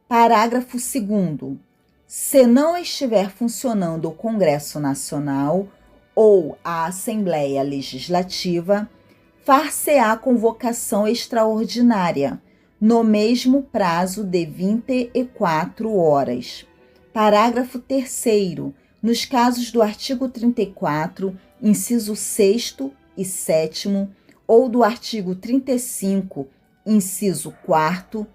Parágrafo 2º. Se não estiver funcionando o Congresso Nacional ou a Assembleia Legislativa, far-se-á convocação extraordinária, no mesmo prazo de 24 horas. Parágrafo 3º. Nos casos do artigo 34, inciso 6º e 7º, ou do artigo 35, inciso 4º,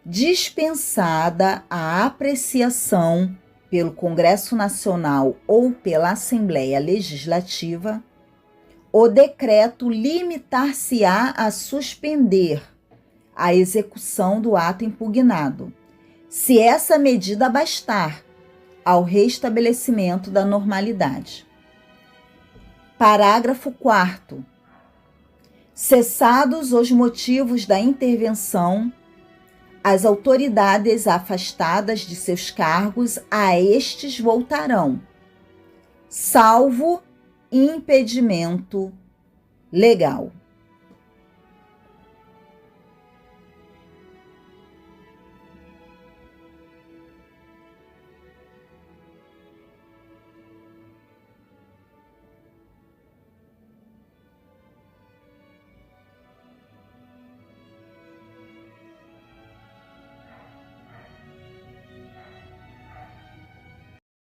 dispensada a apreciação pelo Congresso Nacional ou pela Assembleia Legislativa, o decreto limitar-se-á a suspender a execução do ato impugnado, se essa medida bastar ao restabelecimento da normalidade. Parágrafo 4º. Cessados os motivos da intervenção, as autoridades afastadas de seus cargos a estes voltarão, salvo impedimento legal.